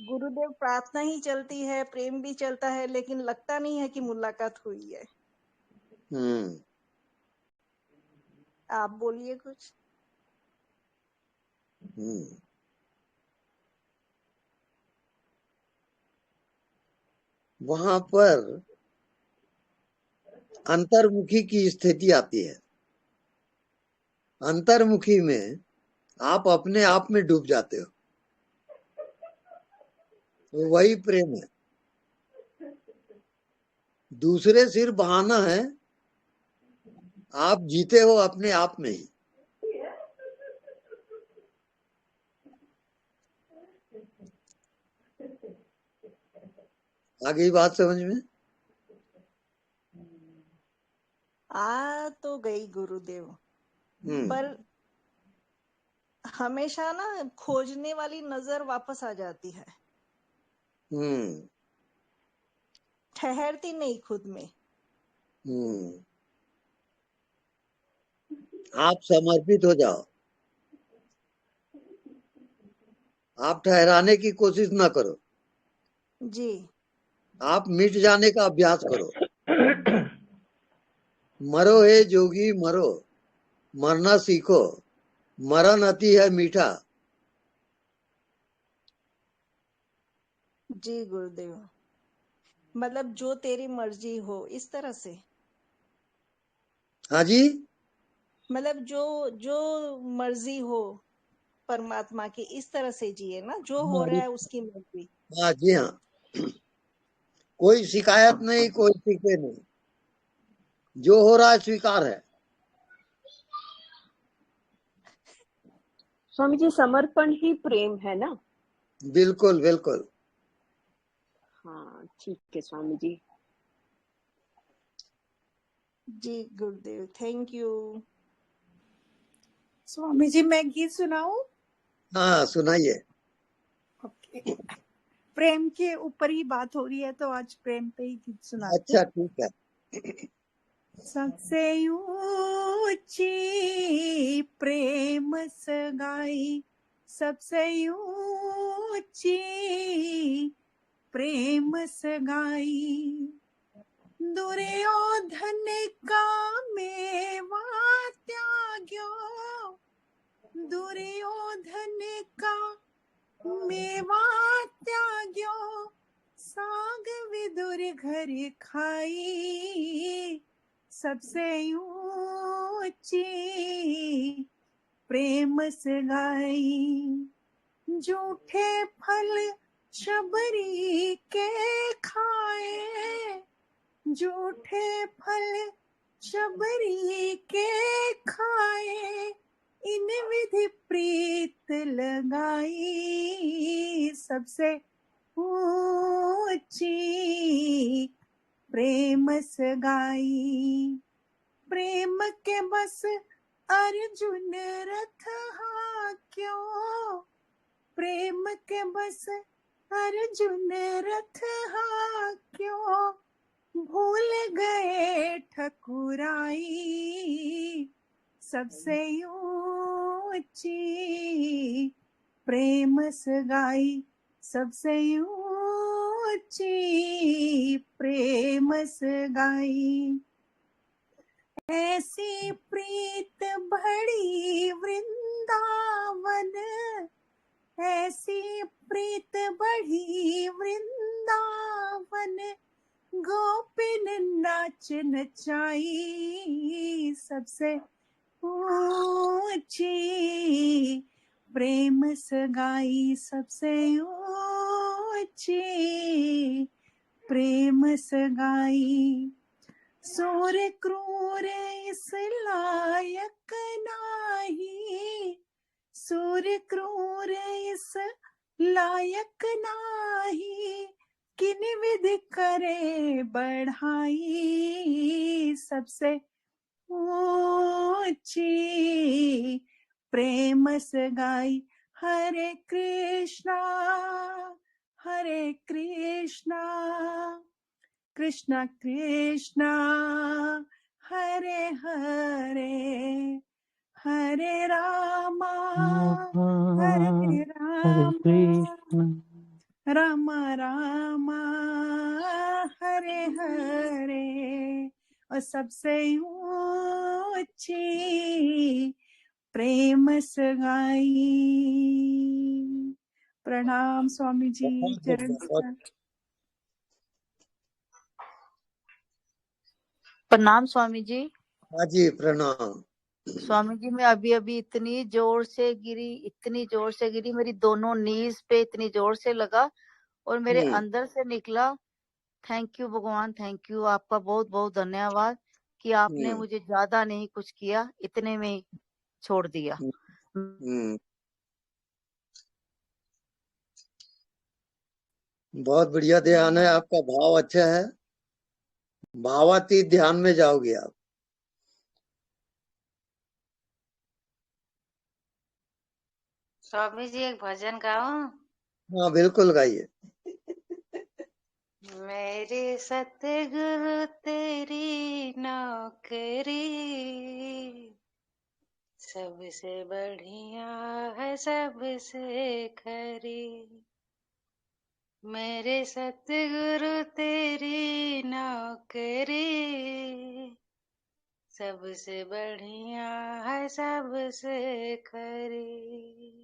गुरुदेव, प्रार्थना ही चलती है, प्रेम भी चलता है, लेकिन लगता नहीं है कि मुलाकात हुई है। हम्म। आप बोलिए कुछ। हम्म। वहां पर अंतर्मुखी की स्थिति आती है। अंतर्मुखी में आप अपने आप में डूब जाते हो, तो वही प्रेम है। दूसरे सिर्फ बहाना है, आप जीते हो अपने आप में ही। आगे बात समझ में? आ तो गई गुरुदेव, पर हमेशा ना खोजने वाली नजर वापस आ जाती है, ठहरती नहीं खुद में। आप समर्पित हो जाओ, आप ठहराने की कोशिश ना करो, जी आप मिट जाने का अभ्यास करो। मरो हे जोगी मरो, मरना सीखो, मरण अति है मीठा। जी गुरुदेव, मतलब जो तेरी मर्जी हो, इस तरह से। हाँ जी, मतलब जो जो मर्जी हो परमात्मा की, इस तरह से जिए ना, जो हो रहा है उसकी मर्जी। हाँ जी, हाँ, कोई शिकायत नहीं, कोई शिकवे नहीं, जो हो रहा है स्वीकार है। स्वामी जी, समर्पण ही प्रेम है ना? बिल्कुल बिल्कुल। हाँ ठीक है स्वामी जी। जी गुरुदेव, थैंक यू। स्वामी जी, मैं गीत सुनाऊं? हाँ सुनाइए। ओके। प्रेम के ऊपर ही बात हो रही है, तो आज प्रेम पे ही गीत सुनाते। अच्छा ठीक है। सबसे ऊंची प्रेम सगाई, सबसे ऊंची प्रेम सगाई, दुर्योधन का मेवा त्याग्यो, दुर्योधन का मेवा त्याग्यो, साग विदुर घर खाई, सबसे ऊंची प्रेम सगाई, झूठे फल शबरी के खाए, झूठे फल शबरी के खाए, इन विधि प्रीत लगाई, सबसे ऊंची प्रेम सगाई, प्रेम के बस अर्जुन रथ हाक्यो, प्रेम के बस अर्जुन रथ हाक्यो, भूल गए ठकुराई, सबसे ऊंची प्रेम सगाई, सबसे ऊंची प्रेम सगाई, ऐसी प्रीत बड़ी वृंदावन, ऐसी प्रीत बढ़ी वृंदावन, गोपिन नाच नचाई, सबसे ऊंची प्रेम सगाई, सबसे ऊंची प्रेम सगाई, सूर क्रूर इस लायक नाही, सूर क्रूर इस लायक नाही, किन विधि करे बढ़ाई, सबसे ऊंची प्रेम सगाई, हरे कृष्णा कृष्णा कृष्णा हरे हरे, हरे रामा हरे कृष्ण, राम राम हरे हरे, और सबसे ऊंची प्रेम सगाई। प्रणाम स्वामी जी, चरण स्पर्श। प्रणाम स्वामी जी। हाँ जी, प्रणाम। स्वामी जी, मैं अभी अभी इतनी जोर से गिरी, मेरी दोनों नीज पे इतनी जोर से लगा और मेरे अंदर से निकला। थैंक यू भगवान, थैंक यू, आपका बहुत बहुत धन्यवाद कि आपने मुझे ज्यादा नहीं कुछ किया, इतने में ही छोड़ दिया। बहुत बढ़िया ध्यान है आपका, भाव अच्छा है, भावातीत ध्यान में जाओगे आप। स्वामी जी एक भजन गाऊं? हाँ बिल्कुल गाइए। मेरे सतगुरु तेरी नौकरी सबसे बढ़िया है, सबसे खरी। मेरे सतगुरु तेरी नौकरी सबसे बढ़िया है, सबसे खरी।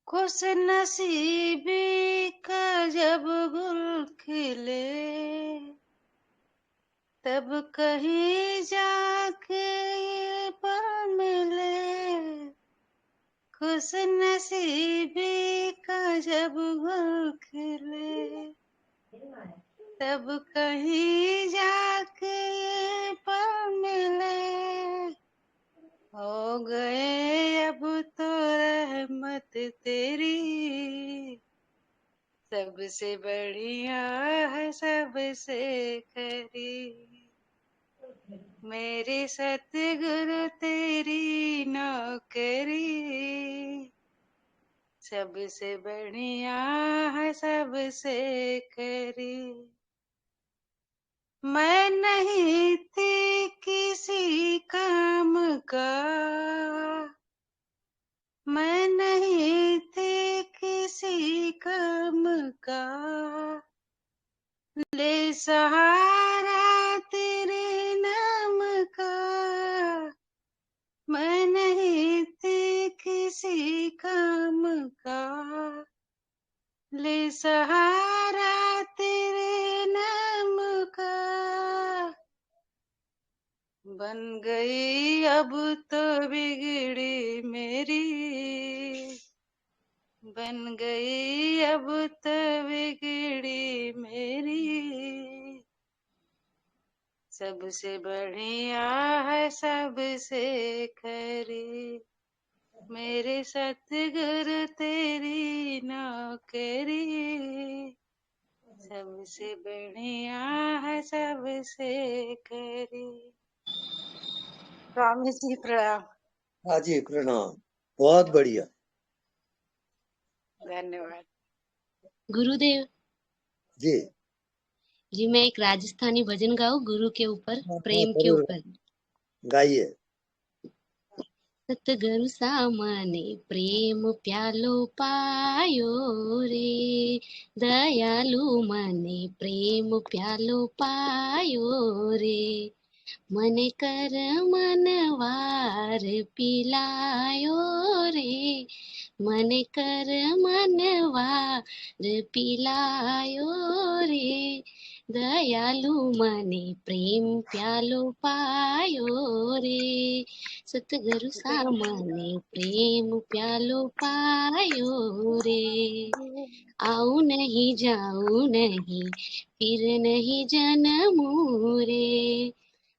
खुश नसीबी का जब गुल खिले, तब कहीं जाके ये पल मिले। खुश नसीबी का जब गुल खिले, तब कहीं जाके ये पल मिले। हो गए अब तो रहमत तेरी, सबसे बढ़िया है, सबसे खरी। मेरे सतगुरु तेरी नौकरी सबसे बढ़िया है, सबसे खरी। मैं नहीं थी किसी काम का, मैं नहीं थी किसी काम का, ले सहारा तेरे नाम का। मैं नहीं थी किसी काम का, ले सहारा तेरे नाम का। बन गई अब तो बिगड़ी मेरी, बन गई अब तो बिगड़ी मेरी। सबसे बढ़िया है, सबसे खरी। मेरे सतगुरु तेरी नौकरी सबसे बढ़िया है, सबसे खरी। स्वामी जी प्रणाम। हाँ जी प्रणाम, बहुत बढ़िया। धन्यवाद गुरुदेव जी जी। मैं एक राजस्थानी भजन गाऊं गुरु के ऊपर, हाँ, प्रेम के जरूर ऊपर। गाइए। सतगुरु सामने प्रेम प्यालो पायो रे, दयालु मने प्रेम प्यालो पायो रे। मन कर मनवार पिलायो रे, मन कर मनवार पिलायो रे। दयालु मने प्रेम प्यालो पायो रे, सतगुरु सामने प्रेम प्यालो पायो रे। आऊं नहीं जाऊं नहीं फिर नहीं जन्मूं रे,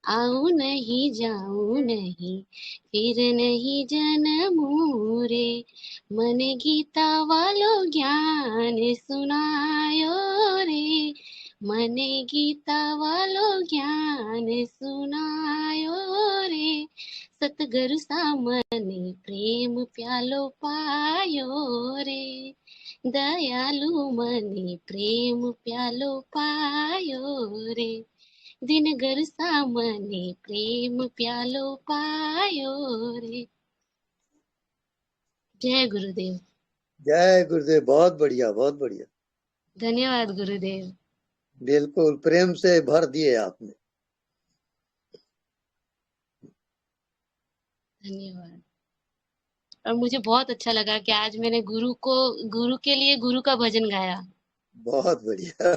आऊं नहीं जाऊं नहीं फिर नहीं जन्मूं रे। मन गीता वालो ज्ञान सुनायो रे, मन गीता वालो ज्ञान सुनायो रे। सतगुरु सामने प्रेम प्यालो पायो रे, दयालु मने प्रेम प्यालो पायो रे। दिन घर सामने प्रेम प्यालो पायो रे। जय गुरुदेव। जय गुरुदेव, बहुत बढ़िया, बहुत बढ़िया। धन्यवाद गुरुदेव। बिल्कुल प्रेम से भर दिए आपने। धन्यवाद। और मुझे बहुत अच्छा लगा कि आज मैंने गुरु के लिए गुरु का भजन गाया। बहुत बढ़िया।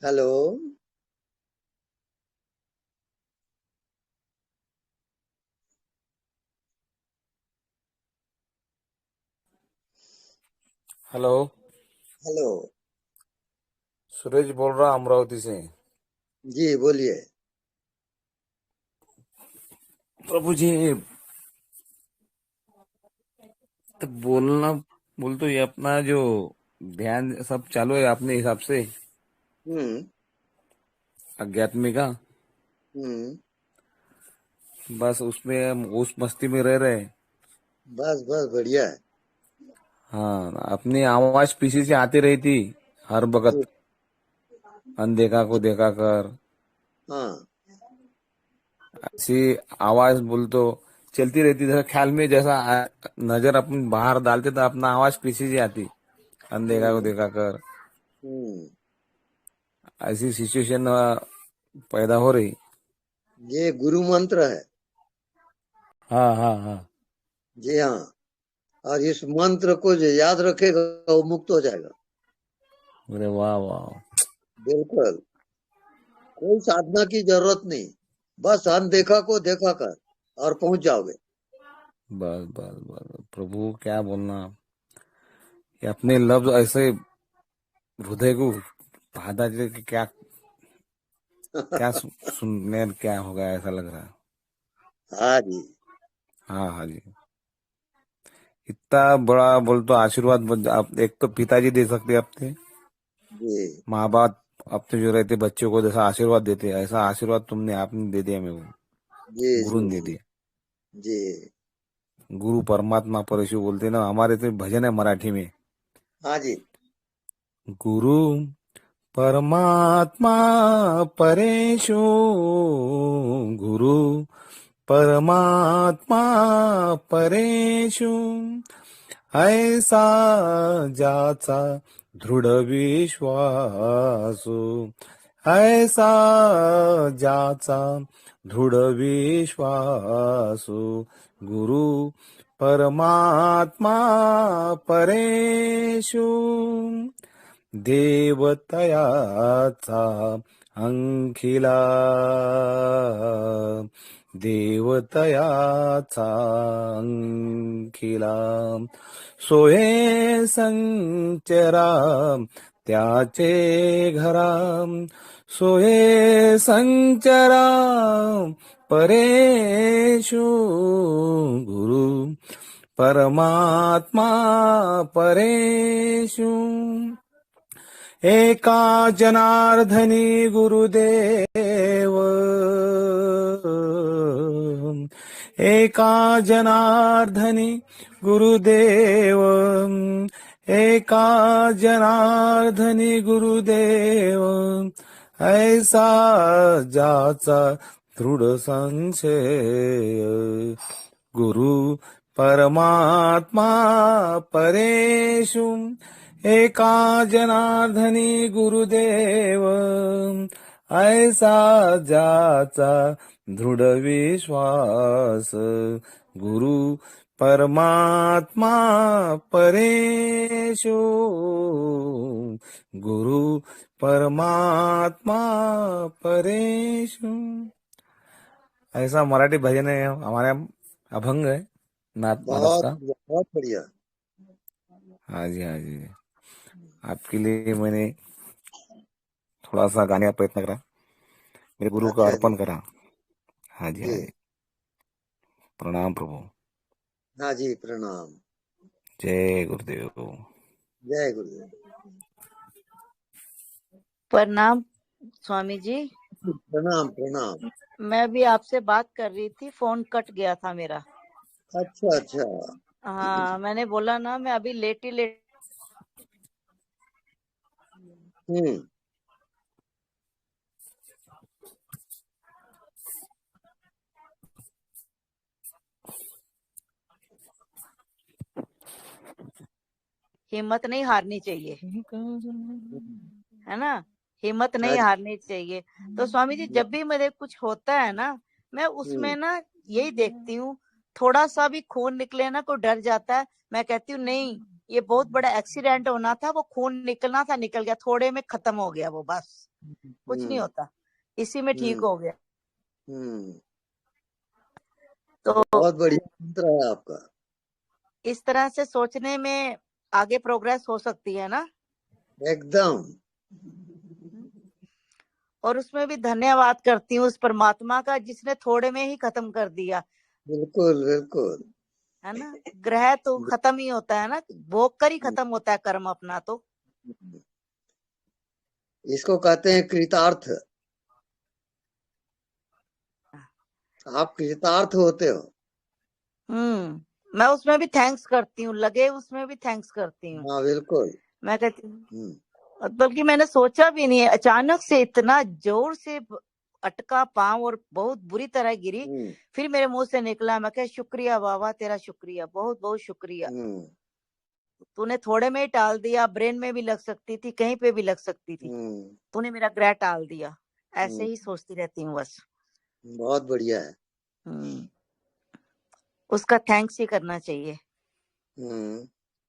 हेलो। Hello, hello. सुरेश बोल रहा अमरावती से। जी बोलिए। प्रभु जी, तो बोल तो ये अपना जो ध्यान सब चालू है अपने हिसाब से हम्म। अध्यात्म का, हम्म। बस उसमें हम उस मस्ती में रह रहे हैं। बस बस बढ़िया है। हाँ, अपनी आवाज पीछे से आती रही थी हर जी। वक्त, अनदेखा को देखा कर। हाँ। ऐसी आवाज बोल तो चलती रहती, जैसा ख्याल में जैसा नजर अपन बाहर डालते तो अपना आवाज पीछे से आती, अनदेखा को हम्म। देखा कर। हम्म। ऐसी सिचुएशन पैदा हो रही। ये गुरु मंत्र है। हाँ हाँ हाँ। जी हाँ। और इस मंत्र को जो याद रखेगा वो मुक्त हो जाएगा। अरे वाह वाह। बिल्कुल। कोई साधना की जरूरत नहीं, बस अनदेखा को देखा कर और पहुंच जाओगे। बस बस बस प्रभु क्या बोलना, ये अपने लफ्ज ऐसे हृदय को बाधा दे कि क्या क्या सुनने क्या होगा ऐसा लग रहा है। हाँ जी। हाँ हाँ जी। इतना बड़ा बोल तो आशीर्वाद आप एक तो पिताजी दे सकते अपने, जी माँ बाप अपने जो रहते बच्चों को जैसा आशीर्वाद देते, ऐसा आशीर्वाद तुमने आपने दे दिया मेरे को, जी गुरु जी ने दे जी। दिया। जी। गुरु परमात्मा परशु बोलते ना, हमारे तो भजन है मराठी में, हाँ जी। गुरु परमात्मा परेशु, गुरु परमात्मा परेशु, ऐसा ज्याचा दृढ विश्वासु, ऐसा ज्याचा दृढ विश्वासु, गुरु परमात्मा परेशु, देवतयाचा अंखिला, देवतयाचा अंखिला, सोये संचरा त्याचे घरा, सोये संचरा परेशु, गुरु परमात्मा परेशु, एका जनार्दनी गुरुदेव, एका जनार्दनी गुरुदेव, एका जनार्दनी गुरुदेव, ऐसा ज्याचा दृढ संशय, गुरु परमात्मा परेशु, एका जनार्दनी गुरुदेव, ऐसा ज्याचा दृढ विश्वास, गुरु परमात्मा परेशु, गुरु परमात्मा परेशु। ऐसा मराठी भजन है हमारे, अभंग है नाथ महाराज बहुत का। बहुत बढ़िया। हाँ जी हाँ जी, आपके लिए मैंने थोड़ा सा गाने का प्रयत्न करा, मेरे गुरु को अच्छा जी। अर्पण करा। हाँ जी हाँ जी। जी। प्रणाम प्रभु। हाँ जी प्रणाम। जय गुरुदेव। जय गुरुदेव। प्रणाम स्वामी जी। प्रणाम प्रणाम। मैं भी आपसे बात कर रही थी, फोन कट गया था मेरा। अच्छा अच्छा। हाँ, मैंने बोला ना मैं अभी लेटी लेट हम्म। हिम्मत नहीं हारनी चाहिए, है ना। हिम्मत नहीं अच्छा। हारनी चाहिए। तो स्वामी जी जब भी मेरे कुछ होता है ना, मैं उसमें ना यही देखती हूँ, थोड़ा सा भी खून निकले ना, कोई डर जाता है, मैं कहती हूँ नहीं, ये बहुत बड़ा एक्सीडेंट होना था, वो खून निकलना था, निकल गया, थोड़े में खत्म हो गया वो, बस कुछ नहीं होता, इसी में ठीक हो गया। तो बहुत बढ़िया मंत्र है आपका। इस तरह से सोचने में आगे प्रोग्रेस हो सकती है ना, एकदम। और उसमें भी धन्यवाद करती हूँ उस परमात्मा का जिसने थोड़े में ही खत्म कर दिया। बिल्कुल बिल्कुल। है ना, ग्रह तो खत्म ही होता है ना, भोग कर ही खत्म होता है कर्म अपना। तो इसको कहते हैं कृतार्थ। आप कृतार्थ होते हो। मैं उसमें भी थैंक्स करती हूँ, लगे उसमें भी थैंक्स करती हूँ। हाँ बिल्कुल। मैं कहती हूँ, बल्कि मैंने सोचा भी नहीं है, अचानक से इतना जोर से अटका पांव और बहुत बुरी तरह गिरी, फिर मेरे मुंह से निकला, मैं कह शुक्रिया बाबा, तेरा शुक्रिया, बहुत बहुत शुक्रिया, तूने थोड़े में ही टाल दिया, ब्रेन में भी लग सकती थी, कहीं पे भी लग सकती थी, तूने मेरा ग्रह टाल दिया। ऐसे ही सोचती रहती हूँ बस। बहुत बढ़िया है। उसका थैंक्स ही करना चाहिए।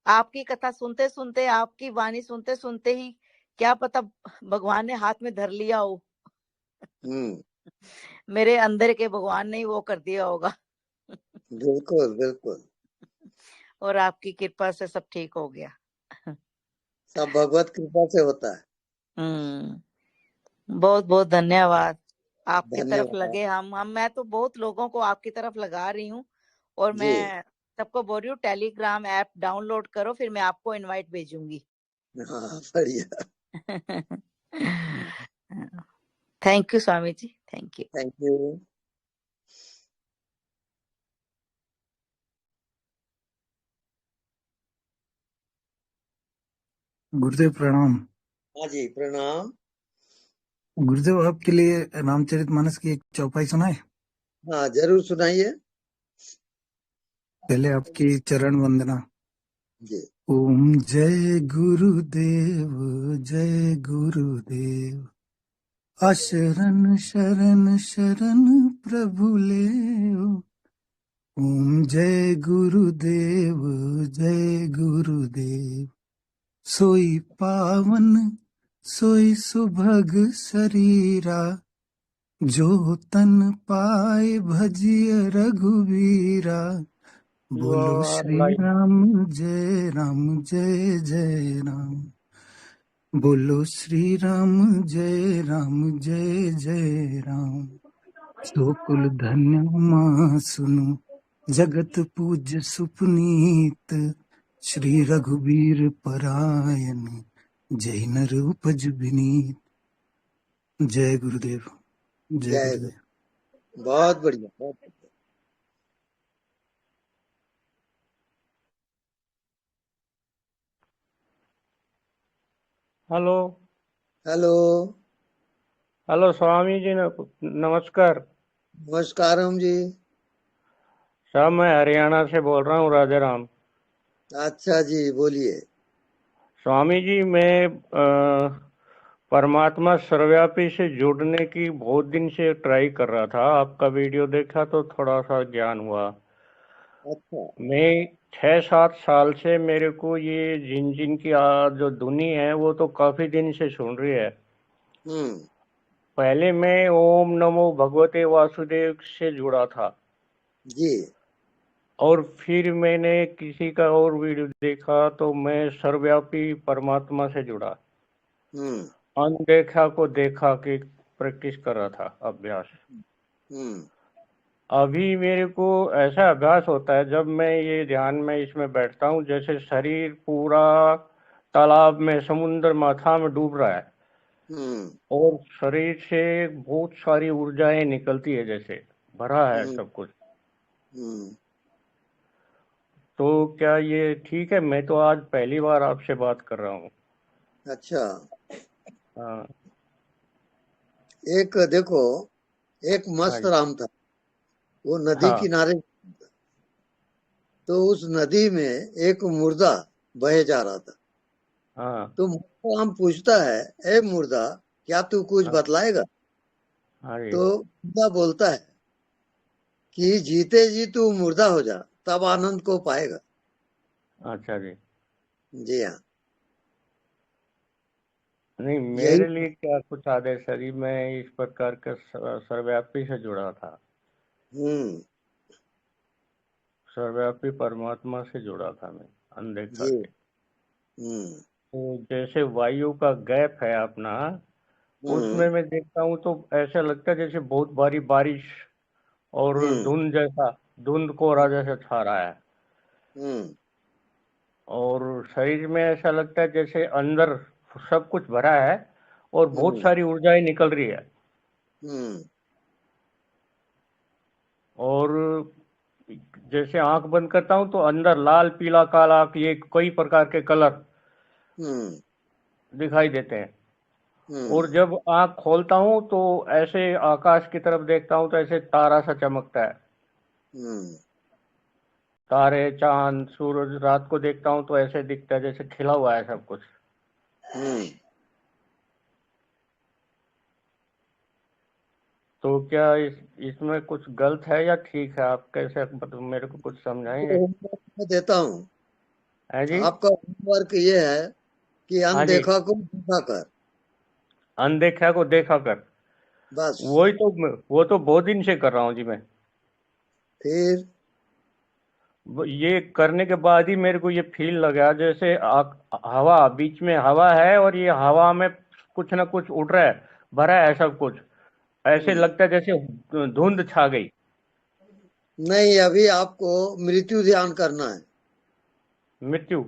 आपकी कथा सुनते सुनते, आपकी वाणी सुनते सुनते ही क्या पता भगवान ने हाथ में धर लिया हो, मेरे अंदर के भगवान ने ही वो कर दिया होगा। बिल्कुल बिल्कुल। और आपकी कृपा से सब ठीक हो गया। सब भगवत कृपा से होता है। बहुत बहुत धन्यवाद। आपकी तरफ धन्यवाद। लगे हम मैं तो बहुत लोगों को आपकी तरफ लगा रही हूँ, और मैं सबको बोल रही हूँ टेलीग्राम ऐप डाउनलोड करो, फिर मैं आपको इनवाइट भेजूंगी। हाँ बढ़िया। Thank you Swami ji, thank you. Thank you. गुरुदेव प्रणाम। हाँ जी प्रणाम। गुरुदेव आपके लिए रामचरितमानस की एक चौपाई सुनाए? हाँ जरूर सुनाइए। पहले आपकी चरण वंदना। जी। ओम जय गुरुदेव, जय गुरुदेव, अशरण शरण शरण प्रभु लेव। ओम जय गुरुदेव, जय गुरुदेव, सोई पावन सोई सुभग शरीरा, जो तन पाए भजिय रघुवीरा। बोलो श्री राम जय राम, जय जय राम। बोलो श्री राम जय राम, जय जय राम। सो कुल धन्य मां सुनो, जगत पूज्य सुपनीत, श्री रघुवीर परायण, जय नर उपज विनीत। जय गुरुदेव, जय गुरुदेव। बहुत बढ़िया, बहुत बढ़िया। Hello hello. Hello Swami ji, नमस्कार। नमस्कारम जी। साहब मैं हरियाणा से बोल रहा हूँ, राधे राम। अच्छा जी बोलिए। स्वामी जी मैं परमात्मा सर्वव्यापी से जुड़ने की बहुत दिन से ट्राई कर रहा था, आपका वीडियो देखा तो थोड़ा सा ज्ञान हुआ। अच्छा। मैं 6-7 साल से मेरे को ये जिन की जो धुनी है वो तो काफी दिन से सुन रही है। पहले मैं ओम नमो भगवते वासुदेव से जुड़ा था जी, और फिर मैंने किसी का और वीडियो देखा तो मैं सर्वव्यापी परमात्मा से जुड़ा। अनदेखा को देखा कि प्रैक्टिस कर रहा था, अभ्यास। अभी मेरे को ऐसा अभ्यास होता है जब मैं ये ध्यान में इसमें बैठता हूँ, जैसे शरीर पूरा तालाब में, समुद्र माथा में डूब रहा है और शरीर से बहुत सारी ऊर्जाएं निकलती है, जैसे भरा है सब कुछ। तो क्या ये ठीक है? मैं तो आज पहली बार आपसे बात कर रहा हूँ। अच्छा। हाँ। एक देखो, एक मस्त राम था, वो नदी किनारे, तो उस नदी में एक मुर्दा बहे जा रहा था। तो राम पूछता है, ए मुर्दा, क्या तू कुछ हाँ बतलाएगा? हाँ जी। तो बुद्धा बोलता है कि जीते जी तू मुर्दा हो जा, तब आनंद को पाएगा। अच्छा जी। जी हाँ, नहीं, यही। मेरे लिए क्या कुछ आदेश है जी, मैं इस प्रकार के सर्वव्यापी से जुड़ा था, हम्म। सर्वव्यापी परमात्मा से जुड़ा था मैं, अनदेखा जी। से। हम्म। तो जैसे वायु का गैप है अपना, उसमें मैं देखता हूँ तो ऐसा लगता है जैसे बहुत भारी बारिश और हम्म। धुंध जैसा, धुंध कोहरा जैसा छा रहा है, हम्म। और शरीर में ऐसा लगता है जैसे अंदर सब कुछ भरा है और बहुत हम्म। सारी ऊर्जाएं निकल रही है। हम्म। और जैसे आंख बंद करता हूँ तो अंदर लाल पीला काला ये कई प्रकार के कलर हम्म। दिखाई देते हैं। और हम्म। जब आंख खोलता हूँ तो ऐसे आकाश की तरफ देखता हूँ तो ऐसे तारा सा चमकता है, हम्म। तारे चांद सूरज। रात को देखता हूँ तो ऐसे दिखता है जैसे खिला हुआ है सब कुछ। हम्म। तो क्या इसमें कुछ गलत है या ठीक है? आप कैसे मेरे को कुछ समझाएंगे? होमवर्क मैं देता हूँ। है जी। आपका होमवर्क ये है कि हाँ जी, अनदेखा को देखा कर, अनदेखा को देखा कर। बस। वो तो बहुत दिन से कर रहा हूँ जी मैं। फिर ये करने के बाद ही मेरे को ये फील लगा जैसे हवा, बीच में हवा है और ये हवा में कुछ ना कुछ उड़ रहा है, भरा है सब कुछ। ऐसे लगता है जैसे धुंध छा गई। नहीं, अभी आपको मृत्यु ध्यान करना है। मृत्यु।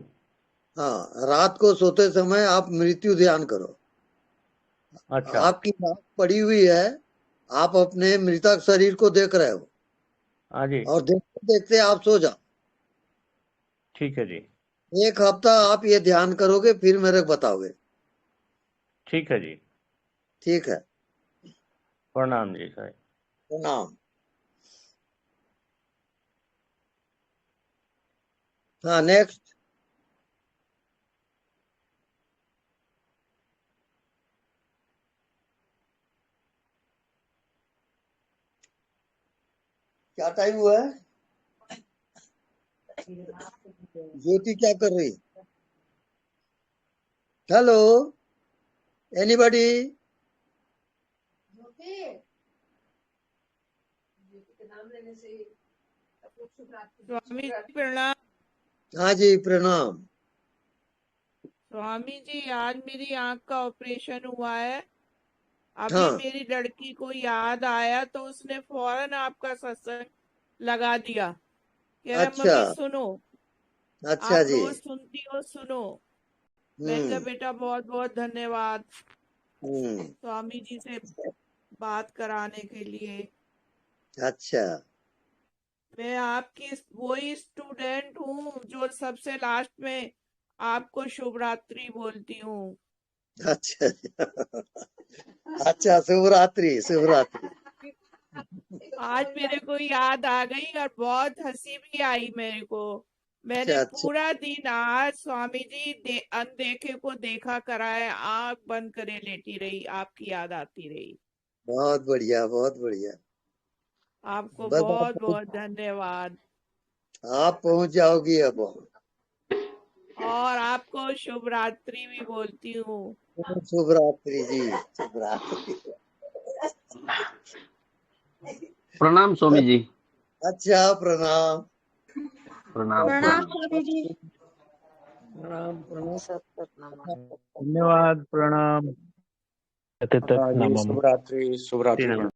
हाँ, रात को सोते समय आप मृत्यु ध्यान करो। अच्छा। आपकी आँख पड़ी हुई है, आप अपने मृतक शरीर को देख रहे हो, हाँ जी। और देखते देखते आप सो जाओ। ठीक है जी। 1 हफ्ता आप ये ध्यान करोगे, फिर मेरे को बताओगे। ठीक है जी। ठीक है। प्रणाम जी साहब। प्रणाम। हाँ, नेक्स्ट। क्या टाइम हुआ है? ज्योति क्या कर रही? Hello, anybody? स्वामी जी प्रणाम। हाँ जी, प्रणाम। स्वामी जी, आज मेरी आंख का ऑपरेशन हुआ है। अभी हाँ। मेरी लड़की को याद आया तो उसने फौरन आपका सत्संग लगा दिया। कह रहा अच्छा। मम्मी सुनो, अच्छा आप जी। रोज सुनती हो, सुनो। मैंने कहा बेटा बहुत बहुत धन्यवाद हम्म। स्वामी जी से बात कराने के लिए। अच्छा। मैं आपकी वही स्टूडेंट हूँ जो सबसे लास्ट में आपको शुभ रात्रि बोलती हूँ। अच्छा। अच्छा, शुभ रात्रि, शुभ रात्रि। आज मेरे को याद आ गई और बहुत हंसी भी आई मेरे को। मैंने अच्छा। पूरा दिन आज स्वामी जी अनदेखे को देखा कराए, आंख बंद करे लेटी रही, आपकी याद आती रही। बहुत बढ़िया, बहुत बढ़िया। आपको बस बहुत बहुत धन्यवाद। आप पहुंच जाओगी अब। और आपको शुभ रात्रि भी बोलती हूँ। शुभ रात्रि जी, शुभ रात्रि। प्रणाम स्वामी जी। अच्छा, प्रणाम। प्रणाम प्रणाम स्वामी। स्वामी जी। प्रणाम, प्रणाम। धन्यवाद, प्रणाम। तत् हाँ जी, नमः। शुभ रात्रि, शुभ रात्रि।